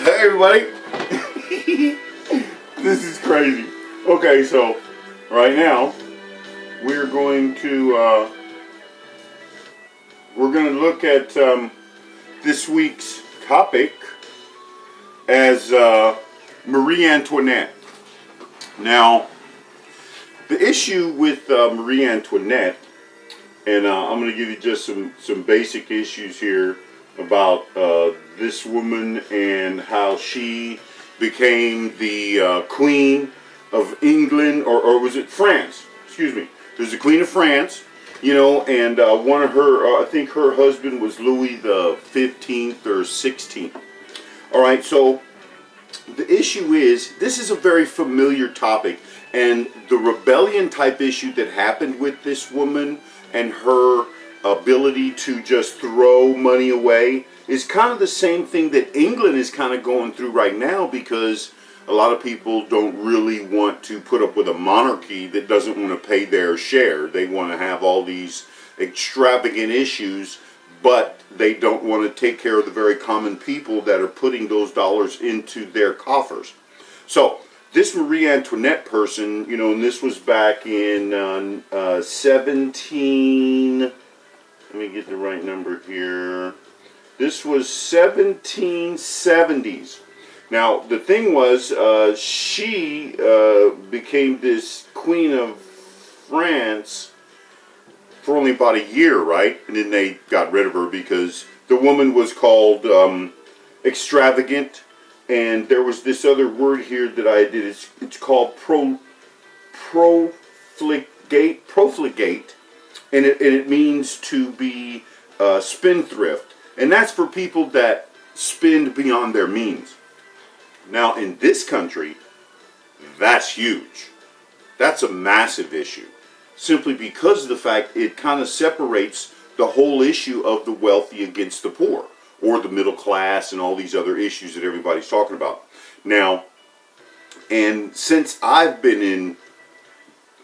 Hey everybody! This is crazy. Okay, so right now we're going to look at this week's topic as Marie Antoinette. Now, the issue with Marie Antoinette, and I'm going to give you just some basic issues here about this woman and how she became the Queen of England, or was it France? Excuse me. There's the Queen of France, you know, and one of her, I think her husband was Louis the 15th or 16th. All right, so the issue is, this is a very familiar topic, and the rebellion type issue that happened with this woman and her ability to just throw money away is kind of the same thing that England is kind of going through right now, because a lot of people don't really want to put up with a monarchy that doesn't want to pay their share. They want to have all these extravagant issues, but they don't want to take care of the very common people that are putting those dollars into their coffers. So this Marie Antoinette person, you know, and this was back in 17, let me get the right number here. This was 1770s. Now, the thing was, she became this Queen of France for only about a year, right? And then they got rid of her because the woman was called extravagant. And there was this other word here that I did. It's called profligate, and it means to be spendthrift, and that's for people that spend beyond their means. Now, in this country, that's huge. That's a massive issue, simply because of the fact it kind of separates the whole issue of the wealthy against the poor, or the middle class, and all these other issues that everybody's talking about. Now, and since I've been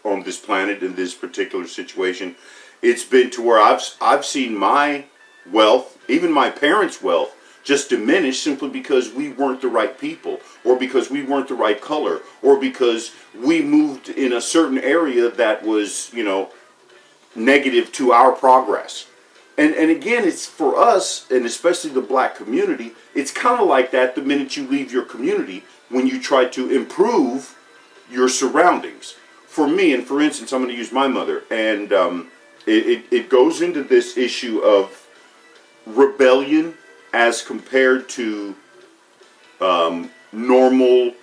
on this planet in this particular situation, it's been to where I've seen my wealth, even my parents' wealth, just diminish simply because we weren't the right people, or because we weren't the right color, or because we moved in a certain area that was, you know, negative to our progress. And again, it's for us, and especially the black community, it's kind of like that the minute you leave your community, when you try to improve your surroundings. For me, and for instance, I'm going to use my mother, and it goes into this issue of rebellion as compared to normal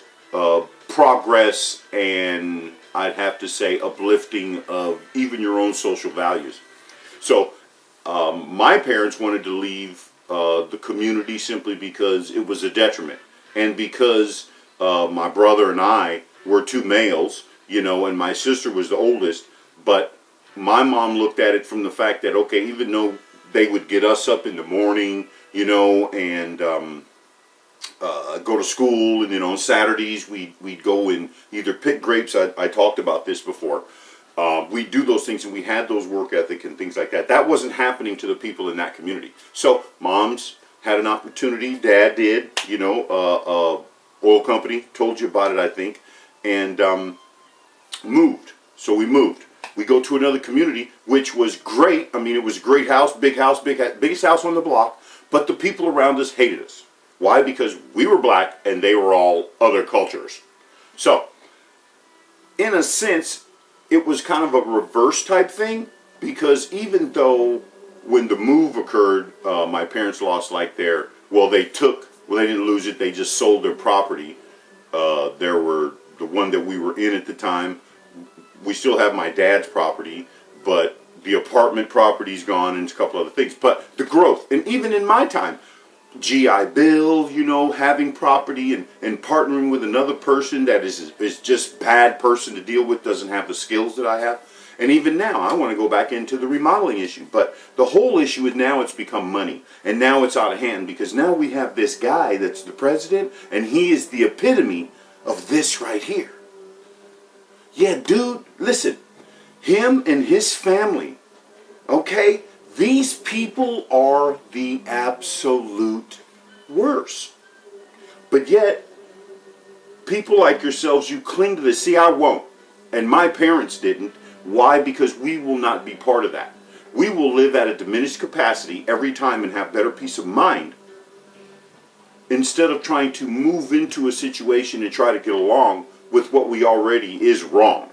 progress, and I'd have to say uplifting of even your own social values. So my parents wanted to leave the community simply because it was a detriment, and because my brother and I were two males, you know, and my sister was the oldest. But my mom looked at it from the fact that, okay, even though they would get us up in the morning, you know, and go to school, and then on Saturdays we'd go and either pick grapes. I talked about this before. We do those things, and we had those work ethic and things like that. That wasn't happening to the people in that community. So moms had an opportunity. Dad did, you know, oil company, told you about it, I think, and moved. So we moved. We go to another community, which was great. I mean, it was a great house, biggest house on the block, but the people around us hated us. Why? Because we were black and they were all other cultures. So, in a sense, it was kind of a reverse type thing, because even though when the move occurred, my parents lost like they didn't lose it, they just sold their property. There were the one that we were in at the time. We still have my dad's property, but the apartment property's gone, and a couple other things. But the growth, and even in my time, GI Bill, you know, having property and partnering with another person that is just bad person to deal with, doesn't have the skills that I have. And even now, I want to go back into the remodeling issue. But the whole issue is now it's become money. And now it's out of hand, because now we have this guy that's the president, and he is the epitome of this right here. Yeah, dude, listen. Him and his family, okay? These people are the absolute worst. But yet, people like yourselves, you cling to this. See, I won't. And my parents didn't. Why? Because we will not be part of that. We will live at a diminished capacity every time and have better peace of mind instead of trying to move into a situation and try to get along with what we already is wrong.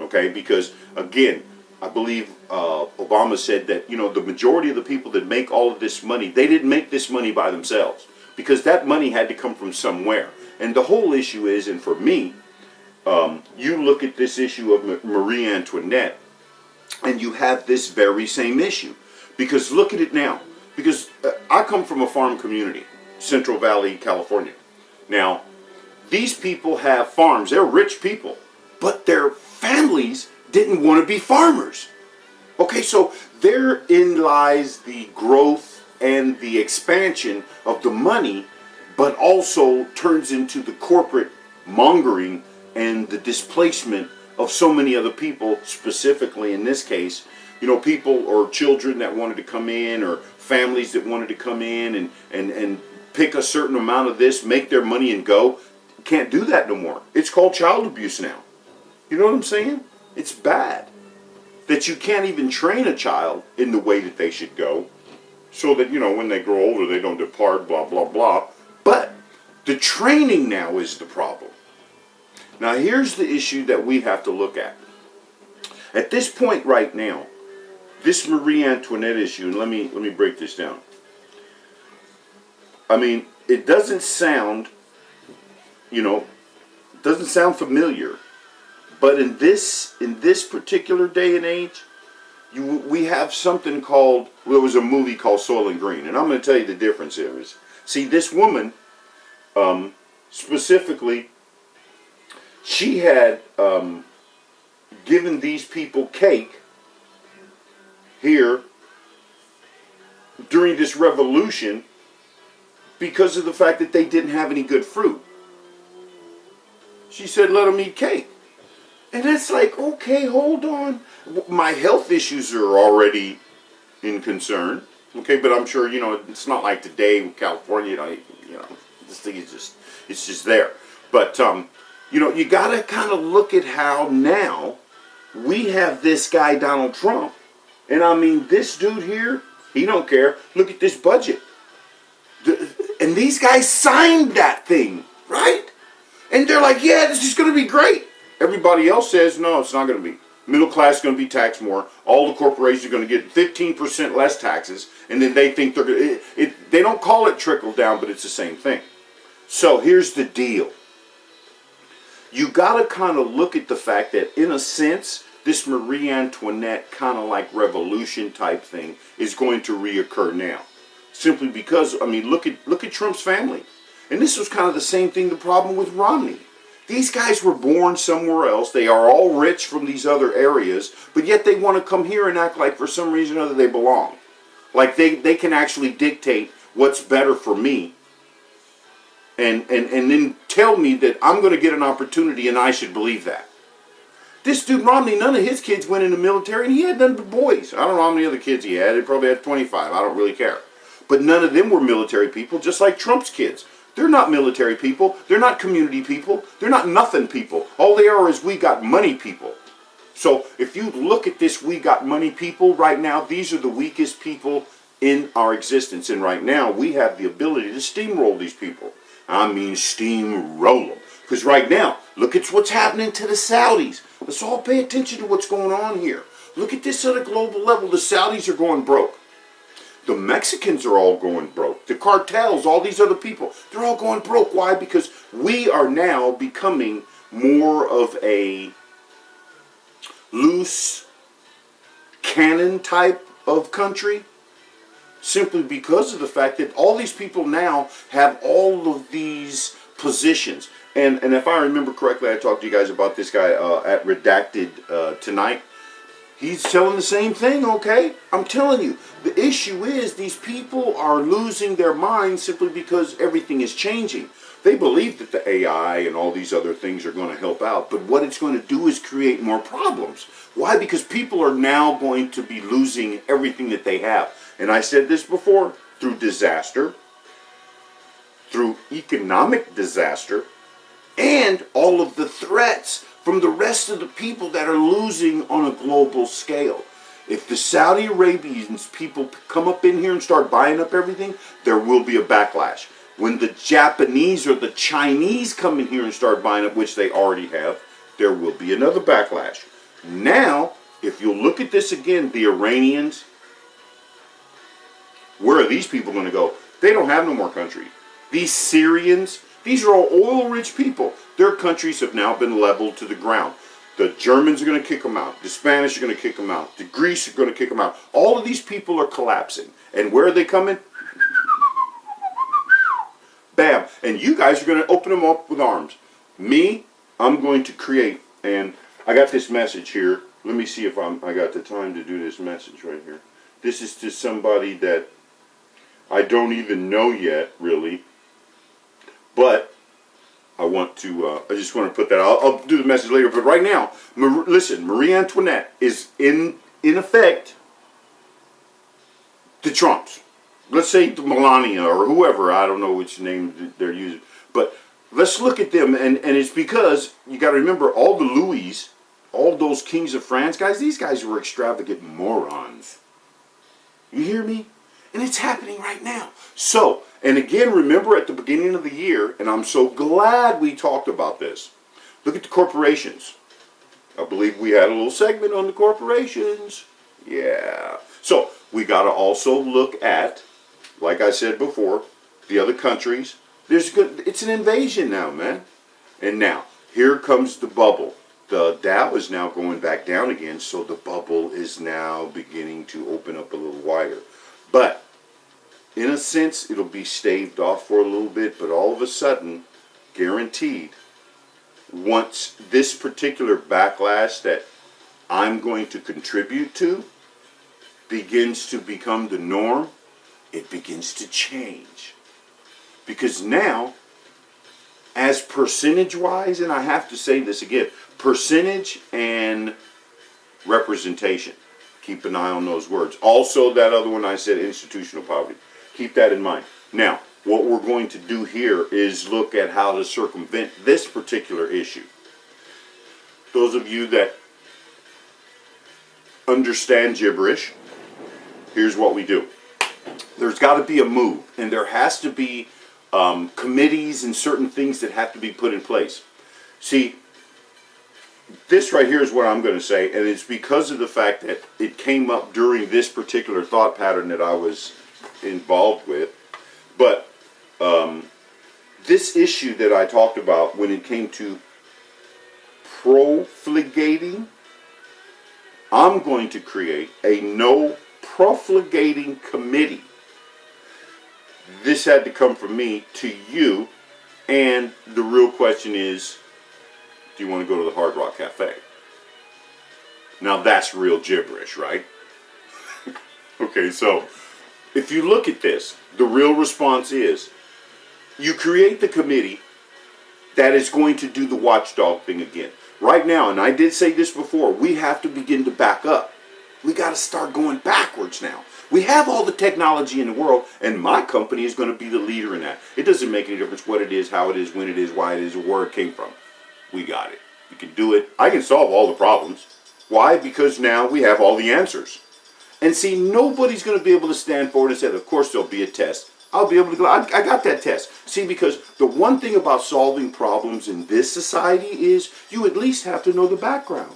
Okay? Because, again, I believe Obama said that, the majority of the people that make all of this money, they didn't make this money by themselves. Because that money had to come from somewhere. And the whole issue is, and for me, you look at this issue of Marie Antoinette, and you have this very same issue. Because look at it now. Because I come from a farm community, Central Valley, California. Now, these people have farms. They're rich people. But their families didn't want to be farmers. Okay, so therein lies the growth and the expansion of the money, but also turns into the corporate mongering and the displacement of so many other people, specifically in this case, people or children that wanted to come in, or families that wanted to come in and pick a certain amount of this, make their money and go. Can't do that no more. It's called child abuse now. You know what I'm saying? It's bad that you can't even train a child in the way that they should go, so that, when they grow older, they don't depart, blah, blah, blah. But the training now is the problem. Now, here's the issue that we have to look at. At this point right now, this Marie Antoinette issue, and let me break this down. I mean, it doesn't sound, doesn't sound familiar. But in this particular day and age, we have something called, there was a movie called Soil and Green. And I'm going to tell you the difference here is, see, this woman, specifically, she had given these people cake here during this revolution because of the fact that they didn't have any good fruit. She said, let them eat cake. And it's like, okay, hold on. My health issues are already in concern. Okay, but I'm sure, it's not like today with California, this thing is it's just there. But, you got to kind of look at how now we have this guy, Donald Trump. And I mean, this dude here, he don't care. Look at this budget. And these guys signed that thing, right? And they're like, yeah, this is going to be great. Everybody else says, no, it's not going to be. Middle class is going to be taxed more. All the corporations are going to get 15% less taxes. And then they think they're going to... They don't call it trickle down, but it's the same thing. So here's the deal. You got to kind of look at the fact that, in a sense, this Marie Antoinette kind of like revolution type thing is going to reoccur now. Simply because, I mean, look at Trump's family. And this was kind of the same thing, the problem with Romney. These guys were born somewhere else. They are all rich from these other areas, but yet they want to come here and act like for some reason or other they belong. Like they can actually dictate what's better for me and then tell me that I'm going to get an opportunity and I should believe that. This dude Romney, none of his kids went in the military and he had none but boys. I don't know how many other kids he had. He probably had 25. I don't really care. But none of them were military people, just like Trump's kids. They're not military people. They're not community people. They're not nothing people. All they are is we got money people. So if you look at this we got money people right now, these are the weakest people in our existence. And right now we have the ability to steamroll these people. I mean steamroll them. Because right now, look at what's happening to the Saudis. Let's all pay attention to what's going on here. Look at this at a global level. The Saudis are going broke. The Mexicans are all going broke. The cartels, all these other people, they're all going broke. Why? Because we are now becoming more of a loose cannon type of country. Simply because of the fact that all these people now have all of these positions. And if I remember correctly, I talked to you guys about this guy at Redacted tonight. He's telling the same thing, okay? I'm telling you, the issue is these people are losing their minds simply because everything is changing. They believe that the AI and all these other things are going to help out, but what it's going to do is create more problems. Why? Because people are now going to be losing everything that they have. And I said this before, through disaster, through economic disaster and all of the threats from the rest of the people that are losing on a global scale. If the Saudi Arabians people come up in here and start buying up everything, there will be a backlash. When the Japanese or the Chinese come in here and start buying up, which they already have, there will be another backlash. Now, if you look at this again, the Iranians, where are these people going to go? They don't have no more country. These Syrians, these are all oil-rich people. Their countries have now been leveled to the ground. The Germans are going to kick them out. The Spanish are going to kick them out. The Greeks are going to kick them out. All of these people are collapsing. And where are they coming? Bam. And you guys are going to open them up with arms. Me, I'm going to create, and I got this message here. Let me see if I got the time to do this message right here. This is to somebody that I don't even know yet, really. But I want to, I just want to put that, I'll do the message later. But right now, listen, Marie Antoinette is in effect the Trumps. Let's say Melania or whoever, I don't know which name they're using. But let's look at them, and it's because, you got to remember, all the Louis, all those kings of France, guys, these guys were extravagant morons. You hear me? And it's happening right now. So, and again, remember at the beginning of the year, and I'm so glad we talked about this. Look at the corporations. I believe we had a little segment on the corporations. Yeah. So, we got to also look at, like I said before, the other countries. It's an invasion now, man. And now, here comes the bubble. The Dow is now going back down again, so the bubble is now beginning to open up a little wider. But, in a sense, it'll be staved off for a little bit, but all of a sudden, guaranteed, once this particular backlash that I'm going to contribute to begins to become the norm, it begins to change. Because now, as percentage-wise, and I have to say this again, percentage and representation. Keep an eye on those words. Also, that other one I said, institutional poverty. Keep that in mind. Now, what we're going to do here is look at how to circumvent this particular issue. Those of you that understand gibberish, here's what we do. There's got to be a move, and there has to be committees and certain things that have to be put in place. See, this right here is what I'm going to say, and it's because of the fact that it came up during this particular thought pattern that I was involved with. But this issue that I talked about when it came to profligating, I'm going to create a no profligating committee. This had to come from me to you, and the real question is, do you want to go to the Hard Rock Cafe? Now that's real gibberish, right? Okay, so if you look at this, the real response is, you create the committee that is going to do the watchdog thing again. Right now, and I did say this before, we have to begin to back up. We got to start going backwards now. We have all the technology in the world, and my company is going to be the leader in that. It doesn't make any difference what it is, how it is, when it is, why it is, or where it came from. We got it. We can do it. I can solve all the problems. Why? Because now we have all the answers. And see, nobody's going to be able to stand forward and say, of course there'll be a test. I'll be able to go, I got that test. See, because the one thing about solving problems in this society is you at least have to know the background.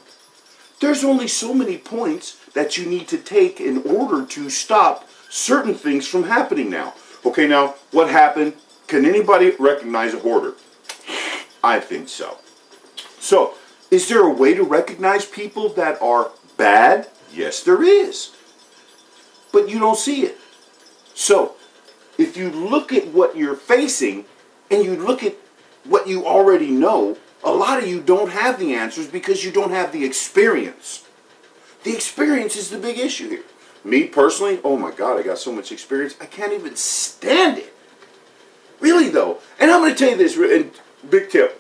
There's only so many points that you need to take in order to stop certain things from happening now. Okay, now, what happened? Can anybody recognize a hoarder? I think so. So, is there a way to recognize people that are bad? Yes, there is. But you don't see it. So, if you look at what you're facing and you look at what you already know, a lot of you don't have the answers because you don't have the experience. The experience is the big issue here. Me personally, oh my God, I got so much experience, I can't even stand it. Really though. And I'm going to tell you this, and big tip.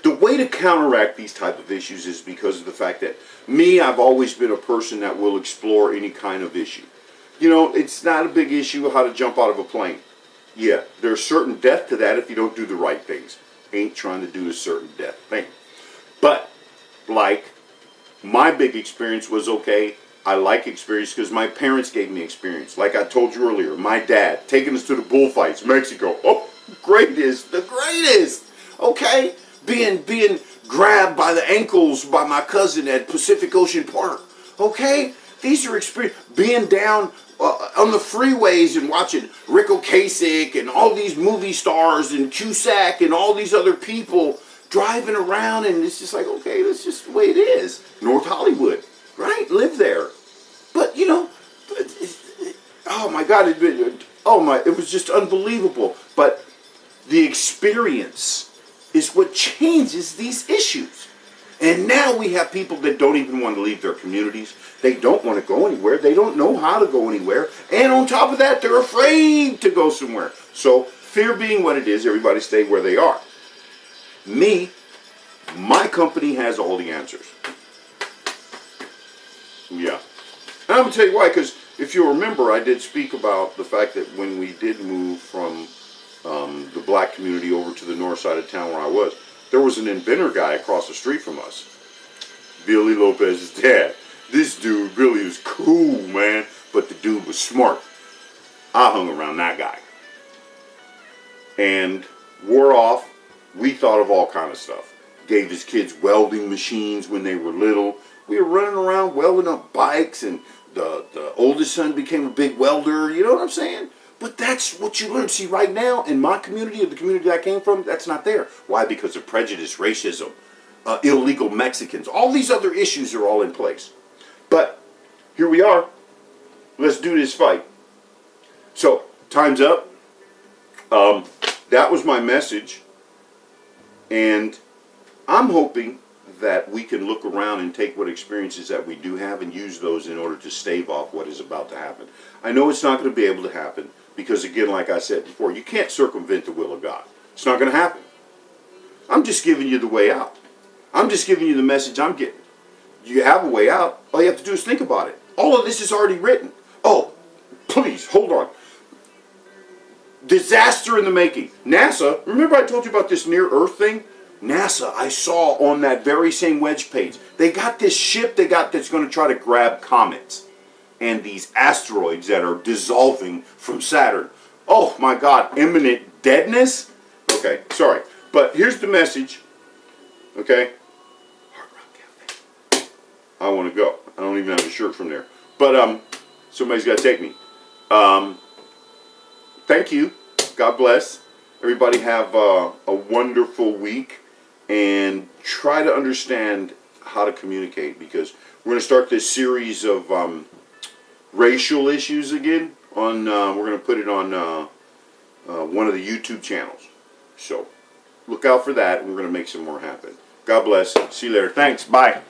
The way to counteract these type of issues is because of the fact that me, I've always been a person that will explore any kind of issue. You know, it's not a big issue how to jump out of a plane. Yeah, there's certain death to that if you don't do the right things. Ain't trying to do a certain death thing. But, like, my big experience was okay. I like experience because my parents gave me experience. Like I told you earlier, my dad taking us to the bullfights, Mexico. Oh, greatest, the greatest. Okay, being grabbed by the ankles by my cousin at Pacific Ocean Park. Okay, these are experience. Being down on the freeways and watching Rick Ocasek and all these movie stars and Cusack and all these other people driving around, and it's just like, okay, that's just the way it is. North Hollywood, right? Live there. But, you know, oh my God, it was just unbelievable. But the experience is what changes these issues. And now we have people that don't even want to leave their communities. They don't want to go anywhere. They don't know how to go anywhere. And on top of that, they're afraid to go somewhere. So, fear being what it is, everybody stay where they are. Me, my company has all the answers. Yeah. And I'm going to tell you why, because if you remember, I did speak about the fact that when we did move from the black community over to the north side of town where I was, there was an inventor guy across the street from us. Billy Lopez's dad. This dude really was cool, man, but the dude was smart. I hung around that guy. And we're off. We thought of all kind of stuff. Gave his kids welding machines when they were little. We were running around welding up bikes, and the oldest son became a big welder. You know what I'm saying? But that's what you learn. See, right now, in my community, or the community I came from, that's not there. Why? Because of prejudice, racism, illegal Mexicans. All these other issues are all in place. But here we are. Let's do this fight. So, time's up. That was my message. And I'm hoping that we can look around and take what experiences that we do have and use those in order to stave off what is about to happen. I know it's not going to be able to happen because, again, like I said before, you can't circumvent the will of God. It's not going to happen. I'm just giving you the way out. I'm just giving you the message I'm getting. You have a way out. All you have to do is think about it. All of this is already written. Oh, please, hold on. Disaster in the making. NASA, remember I told you about this near-Earth thing? NASA, I saw on that very same web page. They got this ship that's going to try to grab comets and these asteroids that are dissolving from Saturn. Oh my God, imminent deadness? Okay, sorry. But here's the message. Okay? Hard Rock Cafe. I want to go. I don't even have a shirt from there. But somebody's got to take me. Thank you. God bless. Everybody have a wonderful week. And try to understand how to communicate, because we're going to start this series of racial issues again. We're going to put it on one of the YouTube channels. So look out for that, and we're going to make some more happen. God bless. See you later. Thanks. Bye.